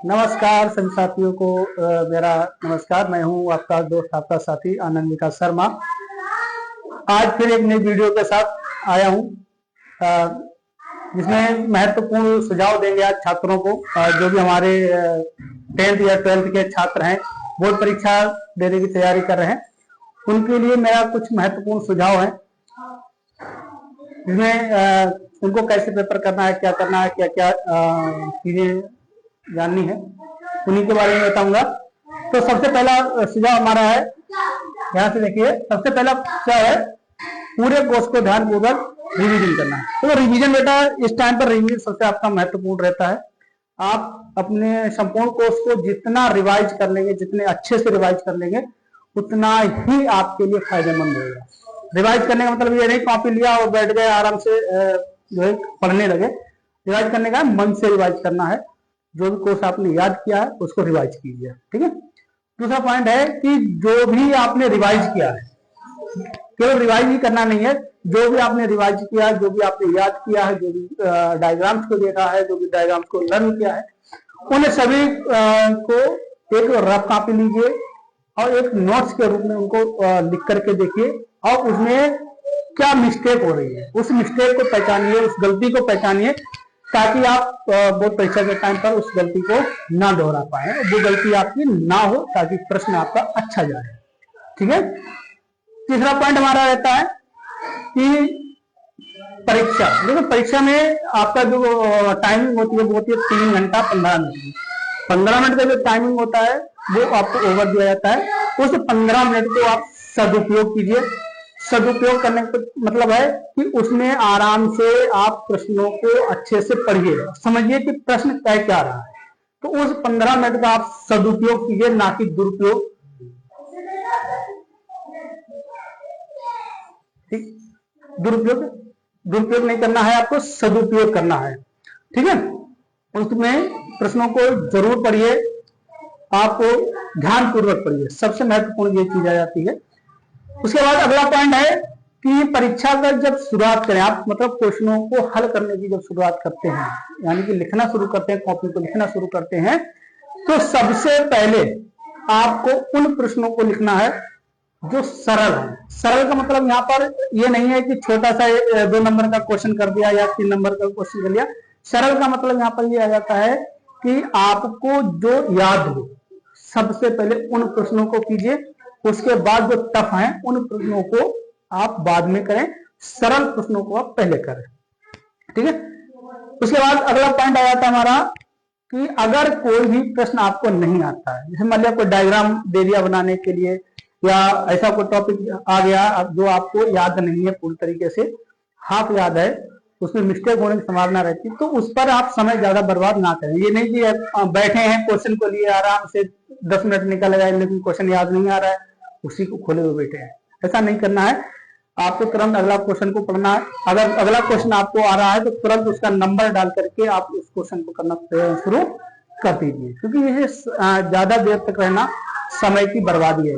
नमस्कार सभी साथियों को मेरा नमस्कार। मैं हूं आपका दोस्त, आपका साथी आनंद विकास शर्मा। आज फिर एक नई वीडियो के साथ आया हूं जिसमें महत्वपूर्ण सुझाव देंगे आज छात्रों को, जो भी हमारे 10th या 12th के छात्र हैं, बोर्ड परीक्षा देने की तैयारी कर रहे हैं, उनके लिए मेरा कुछ महत्वपूर्ण सुझाव है जिसमें उनको कैसे पेपर करना है, क्या करना है, क्या क्या चीजें जाननी है, उन्हीं के बारे में बताऊंगा। तो सबसे पहला सुझाव हमारा है, यहाँ से देखिए, सबसे पहला क्या है, पूरे कोर्स को ध्यानपूर्वक रिवीजन करना है। तो रिवीजन बेटा, इस टाइम पर रिवीजन सबसे आपका महत्वपूर्ण रहता है। आप अपने संपूर्ण कोर्स को जितना रिवाइज कर लेंगे, जितने अच्छे से रिवाइज कर लेंगे, उतना ही आपके लिए फायदेमंद होगा। रिवाइज करने का मतलब ये नहीं कॉपी लिया और बैठ गए आराम से जो है पढ़ने लगे। रिवाइज करने का मन से रिवाइज करना है। जो भी कोर्स आपने याद किया है उसको रिवाइज कीजिए, ठीक है। दूसरा पॉइंट है कि जो भी आपने रिवाइज किया है, केवल रिवाइज ही करना नहीं है, जो भी आपने रिवाइज किया है, जो भी आपने याद किया है, जो भी डायग्राम्स को देखा है, जो भी डायग्राम्स को लर्न किया है, उन सभी को एक रफ कॉपी लीजिए और एक नोट्स के रूप में उनको लिख करके देखिए और उसमें क्या मिस्टेक हो रही है, उस मिस्टेक को पहचानिए, उस गलती को पहचानिए, ताकि आप बोर्ड परीक्षा के टाइम पर उस गलती को ना दोहरा पाए, वो गलती आपकी ना हो, ताकि प्रश्न आपका अच्छा जाए, ठीक है। तीसरा पॉइंट हमारा रहता है कि परीक्षा, देखो परीक्षा में आपका जो टाइमिंग होती है वो होती है 3 घंटा 15 मिनट। 15 मिनट का जो टाइमिंग होता है वो आपको ओवर दिया जाता है। उस 15 मिनट को आप सदुपयोग कीजिए। सदुपयोग करने का मतलब है कि उसमें आराम से आप प्रश्नों को अच्छे से पढ़िए, समझिए कि प्रश्न तय क्या रहा है। तो उस 15 मिनट का आप सदुपयोग कीजिए, ना कि दुरुपयोग। ठीक, दुरुपयोग नहीं करना है, आपको सदुपयोग करना है, ठीक है। उसमें प्रश्नों को जरूर पढ़िए, आपको ध्यानपूर्वक पढ़िए, सबसे महत्वपूर्ण ये चीज आ जाती है। उसके बाद अगला पॉइंट है कि परीक्षा का जब शुरुआत करें आप, मतलब क्वेश्चनों को हल करने की जब शुरुआत करते हैं, यानी कि लिखना शुरू करते हैं, कॉपी को लिखना शुरू करते हैं, तो सबसे पहले आपको उन प्रश्नों को लिखना है जो सरल है। सरल का मतलब यहाँ पर ये नहीं है कि छोटा सा 2 नंबर का क्वेश्चन कर दिया या 3 नंबर का क्वेश्चन कर लिया। सरल का मतलब यहाँ पर ये आ जाता है कि आपको जो याद हो, सबसे पहले उन प्रश्नों को कीजिए, उसके बाद जो टफ हैं उन प्रश्नों को आप बाद में करें, सरल प्रश्नों को आप पहले करें, ठीक है। उसके बाद अगला पॉइंट आ जाता है हमारा कि अगर कोई भी प्रश्न आपको नहीं आता है, जैसे मान लिया कोई डायग्राम दे दिया बनाने के लिए, या ऐसा कोई टॉपिक आ गया जो आपको याद नहीं है पूरी तरीके से, हाफ याद है, उसमें मिस्टेक होने की संभावना रहती है, तो उस पर आप समय ज्यादा बर्बाद ना करें। ये नहीं कि बैठे हैं क्वेश्चन को लिए आराम से 10 मिनट निकल गए लेकिन क्वेश्चन याद नहीं आ रहा है, उसी को खोले हुए बैठे हैं, ऐसा नहीं करना है। आपको तुरंत अगला क्वेश्चन को पढ़ना है। अगर अगला क्वेश्चन आपको आ रहा है तो तुरंत उसका नंबर डाल करके आप उस क्वेश्चन को करना शुरू कर दीजिए, क्योंकि ये ज्यादा देर तक रहना समय की बर्बादी है,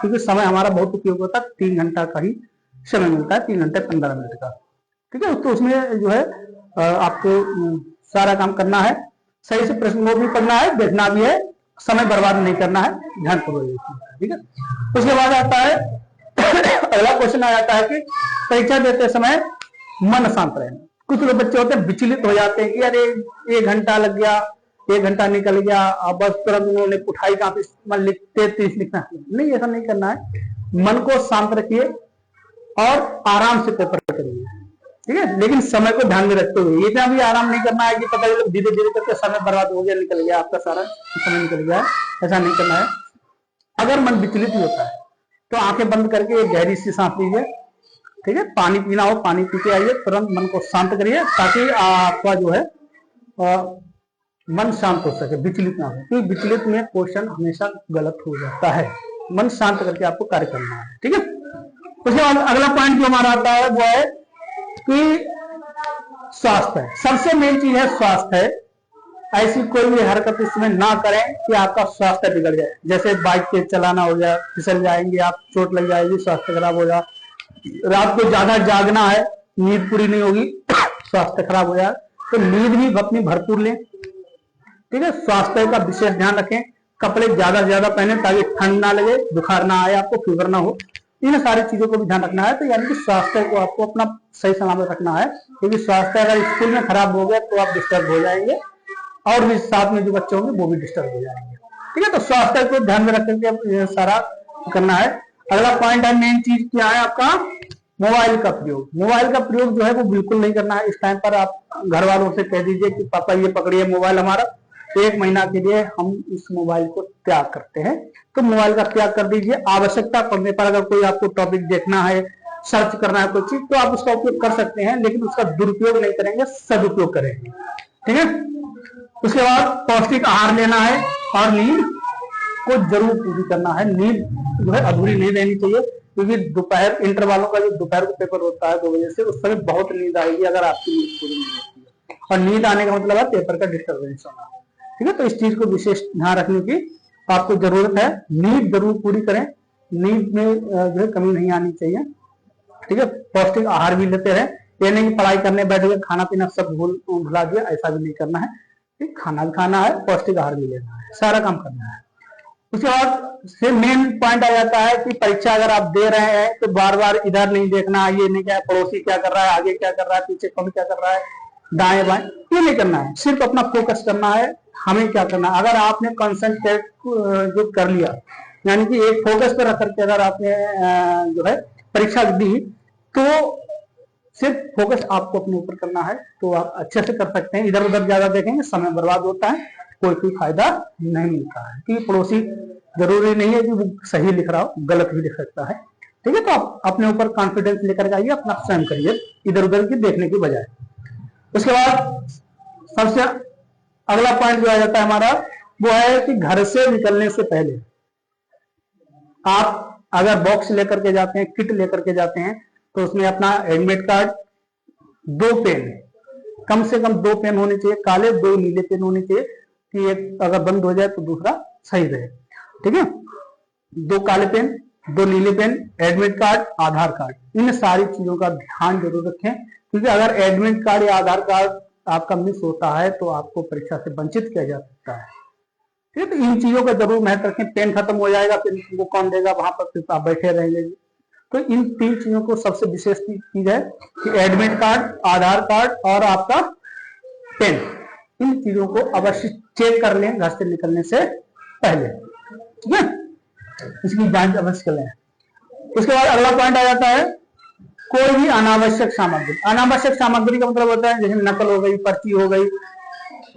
क्योंकि समय हमारा बहुत उपयोग होता है। 3 घंटा का ही समय मिलता है, 3 घंटे 15 मिनट का, ठीक है। तो उसमें जो है आपको सारा काम करना है, सही से प्रश्न को भी पढ़ना है, देखना भी है, समय बर्बाद नहीं करना है, ध्यानपूर्वक, ठीक है। उसके बाद आता है अगला क्वेश्चन आ जाता है कि परीक्षा देते समय मन शांत रहना। कुछ लोग बच्चे होते हैं विचलित हो जाते हैं कि अरे 1 घंटा लग गया, 1 घंटा निकल गया, अब बस तुरंत उन्होंने उठाई कॉपी, लिखते 30 लिखना नहीं, ऐसा नहीं करना है। मन को शांत रखिए और आराम से पेपर करिए, ठीक है, लेकिन समय को ध्यान में रखते हुए। इतना भी आराम नहीं करना है कि पता चले धीरे धीरे करके समय बर्बाद हो गया, निकल गया आपका सारा समय निकल गया, ऐसा नहीं करना है। अगर मन विचलित होता है तो आंखें बंद करके एक गहरी सी सांस लीजिए, ठीक है। पानी पीना हो पानी पी के आइए, तुरंत मन को शांत करिए, ताकि आपका जो है मन शांत हो सके, विचलित ना हो, क्योंकि विचलित में क्वेश्चन हमेशा गलत हो जाता है। मन शांत करके आपको कार्य करना है, ठीक है। उसके बाद अगला पॉइंट जो हमारा आता है वो है कि स्वास्थ्य है, सबसे मेन चीज है स्वास्थ्य है। ऐसी कोई भी हरकत इसमें ना करें कि आपका स्वास्थ्य बिगड़ जाए, जैसे बाइक के चलाना हो गया, फिसल जाएंगे आप, चोट लग जाएगी, स्वास्थ्य खराब हो जाए। रात को ज्यादा जागना है, नींद पूरी नहीं होगी, स्वास्थ्य खराब हो जाए, तो नींद भी अपनी भरपूर लें, ठीक है। स्वास्थ्य का विशेष ध्यान रखें, कपड़े ज्यादा से ज्यादा पहने ताकि ठंड ना लगे, बुखार ना आए, आपको फीवर ना हो, इन सारी चीजों को भी ध्यान रखना है। तो यानी कि स्वास्थ्य को आपको अपना सही सलामत रखना है, क्योंकि स्वास्थ्य अगर स्कूल में खराब हो गया तो आप डिस्टर्ब हो जाएंगे और भी साथ में जो बच्चे होंगे वो भी डिस्टर्ब हो जाएंगे। ठीक है, तो स्वास्थ्य को ध्यान में रख करके सारा करना है। अगला पॉइंट है, मेन चीज क्या है आपका, मोबाइल का प्रयोग। मोबाइल का प्रयोग जो है वो बिल्कुल नहीं करना है। इस टाइम पर आप घर वालों से कह दीजिए कि पापा ये पकड़िए मोबाइल हमारा, 1 महीना के लिए हम इस मोबाइल को त्याग करते हैं। तो मोबाइल का त्याग कर दीजिए। आवश्यकता पड़ने पर अगर कोई आपको टॉपिक देखना है, सर्च करना है कोई चीज, तो आप उसका उपयोग कर सकते हैं, लेकिन उसका दुरुपयोग नहीं करेंगे, सदुपयोग करेंगे। ठीक है। उसके बाद पौष्टिक आहार लेना है और नींद को जरूर पूरी करना है। नींद जो है अधूरी नहीं रहनी चाहिए, क्योंकि दोपहर इंटर वालों का जो दोपहर को पेपर होता है 2 बजे से, उस समय बहुत नींद आएगी अगर आपकी नींद पूरी नहीं होती है, और नींद आने का मतलब है पेपर का डिस्टर्बेंस होना। ठीक है, तो इस चीज को विशेष ध्यान रखने की आपको जरूरत है। नींद जरूर पूरी करें, नींद में जो है कमी नहीं आनी चाहिए। ठीक है, पौष्टिक आहार भी लेते रहे, ये नहीं कि पढ़ाई करने बैठ गए खाना पीना सब भुला दिया, ऐसा भी नहीं करना है। ठीक, खाना भी खाना है, पौष्टिक आहार भी लेना है, सारा काम करना है। उसके बाद फिर मेन पॉइंट आ जाता है कि परीक्षा अगर आप दे रहे हैं तो बार बार इधर नहीं देखना, ये नहीं क्या पड़ोसी क्या कर रहा है, आगे क्या कर रहा है, पीछे कौन क्या कर रहा है, दाएं बाएं, ये नहीं करना है। सिर्फ अपना फोकस करना है, हमें क्या करना है। अगर आपने कंसंट्रेट जो कर लिया, यानी कि एक फोकस पर रख करके अगर आपने जो है परीक्षा दी, तो सिर्फ फोकस आपको अपने ऊपर करना है, तो आप अच्छे से कर सकते हैं। इधर उधर ज्यादा देखेंगे समय बर्बाद होता है, कोई फायदा नहीं मिलता है। क्योंकि पड़ोसी जरूरी नहीं है कि वो सही लिख रहा हो, गलत भी लिख सकता है। ठीक है, तो आप अपने ऊपर कॉन्फिडेंस लेकर आइए, अपना स्वयं करिए इधर उधर की देखने की बजाय। उसके बाद सबसे अगला पॉइंट जो आ जाता है हमारा, वो है कि घर से निकलने से पहले आप अगर बॉक्स लेकर के जाते हैं, किट लेकर के जाते हैं, तो उसमें अपना एडमिट कार्ड, 2 पेन, कम से कम 2 पेन होने चाहिए, काले 2 नीले पेन होने चाहिए, कि एक अगर बंद हो जाए तो दूसरा सही रहे। ठीक है, 2 काले पेन, 2 नीले पेन, एडमिट कार्ड, आधार कार्ड, इन सारी चीजों का ध्यान जरूर रखें, क्योंकि अगर एडमिट कार्ड या आधार कार्ड आपका मिस होता है तो आपको परीक्षा से वंचित किया जा सकता है। ठीक है, तो इन चीजों का जरूर महत्व रखें। पेन खत्म हो जाएगा, फिर वो कौन देगा, वहां पर फिर आप बैठे रहेंगे। तो इन 3 चीजों को सबसे विशेष चीज है कि एडमिट कार्ड, आधार कार्ड और आपका पेन, इन चीजों को अवश्य चेक कर लें घर से निकलने से पहले। ठीक है, इसकी जांच अवश्य कर लें। उसके बाद अगला पॉइंट आ जाता है, कोई भी अनावश्यक सामग्री। अनावश्यक सामग्री का मतलब होता है जैसे नकल हो गई, पर्ची हो गई,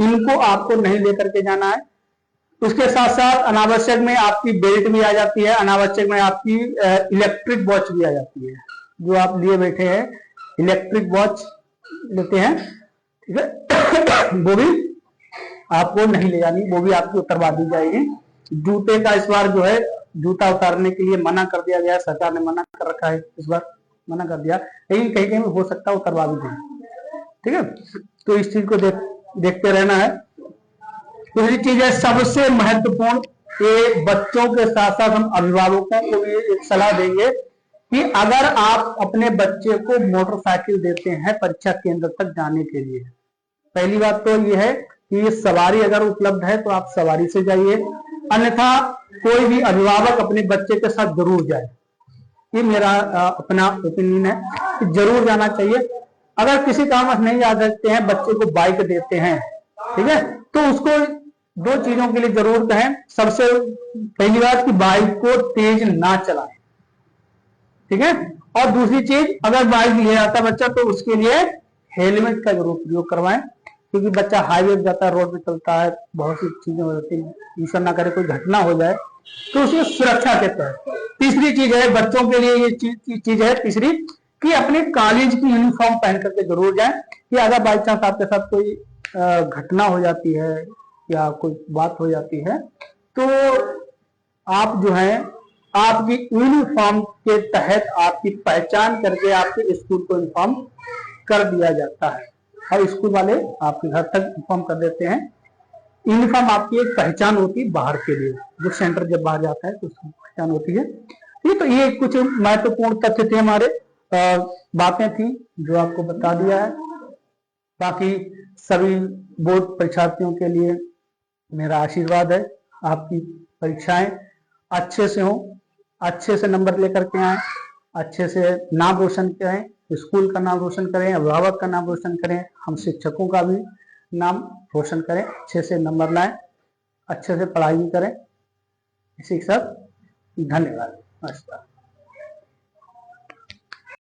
इनको आपको नहीं लेकर के जाना है। उसके साथ साथ अनावश्यक में आपकी बेल्ट भी आ जाती है, अनावश्यक में आपकी इलेक्ट्रिक वॉच भी आ जाती है, जो आप लिए बैठे हैं इलेक्ट्रिक वॉच लेते हैं, ठीक है, वो भी आपको नहीं ले जानी, वो भी आपकी उतरवा दी जाएगी। जूते का इस बार जो है जूता उतारने के लिए मना कर दिया गया, सरकार ने मना कर रखा है, इस बार मना कर दिया, लेकिन कहीं कहीं हो सकता है उतरवा भी दें। ठीक है, तो इस चीज को देखते रहना है। दूसरी चीज है सबसे महत्वपूर्ण, ये बच्चों के साथ साथ हम अभिभावकों को भी एक सलाह देंगे कि अगर आप अपने बच्चे को मोटरसाइकिल देते हैं परीक्षा केंद्र तक जाने के लिए, पहली बात तो ये है कि सवारी अगर उपलब्ध है तो आप सवारी से जाइए, अन्यथा कोई भी अभिभावक अपने बच्चे के साथ जरूर जाए। ये मेरा अपना ओपिनियन है कि जरूर जाना चाहिए। अगर किसी कारणवश नहीं जा सकते हैं, बच्चे को बाइक देते हैं, ठीक है, तो उसको 2 चीजों के लिए जरूर कहें। सबसे पहली बात कि बाइक को तेज ना चलाएं, ठीक है, और दूसरी चीज अगर बाइक ले आता बच्चा तो उसके लिए हेलमेट का जरूर प्रयोग करवाएं, क्योंकि बच्चा हाईवे पे जाता है, रोड पे चलता है, बहुत सी चीजें हो जाती है, ईश्वर ना करे कोई घटना हो जाए तो उसकी सुरक्षा के तहत। तीसरी चीज है बच्चों के लिए, ये चीज है तीसरी, कि अपने कॉलेज की यूनिफॉर्म पहन करके जरूर जाएं, कि अगर बाई चांस आपके साथ कोई घटना हो जाती है या कोई बात हो जाती है तो आप जो है आपकी यूनिफॉर्म के तहत आपकी पहचान करके आपके स्कूल को इन्फॉर्म कर दिया जाता है, और स्कूल वाले आपके घर तक इन्फॉर्म कर देते हैं। यूनिफॉर्म आपकी एक पहचान होती है बाहर के लिए, जो सेंटर जब बाहर जाता है तो उसकी पहचान होती है। ये कुछ महत्वपूर्ण तथ्य थे, हमारे बातें थी जो आपको बता दिया है। बाकी सभी बोर्ड परीक्षार्थियों के लिए मेरा आशीर्वाद है आपकी परीक्षाएं अच्छे से हों, अच्छे से नंबर लेकर के आए, अच्छे से नाम रोशन करें, स्कूल का नाम रोशन करें, अभिभावक का नाम रोशन करें, हम शिक्षकों का भी नाम रोशन करें, अच्छे से नंबर लाएं, अच्छे से पढ़ाई भी करें। इसी के साथ धन्यवाद। नमस्कार।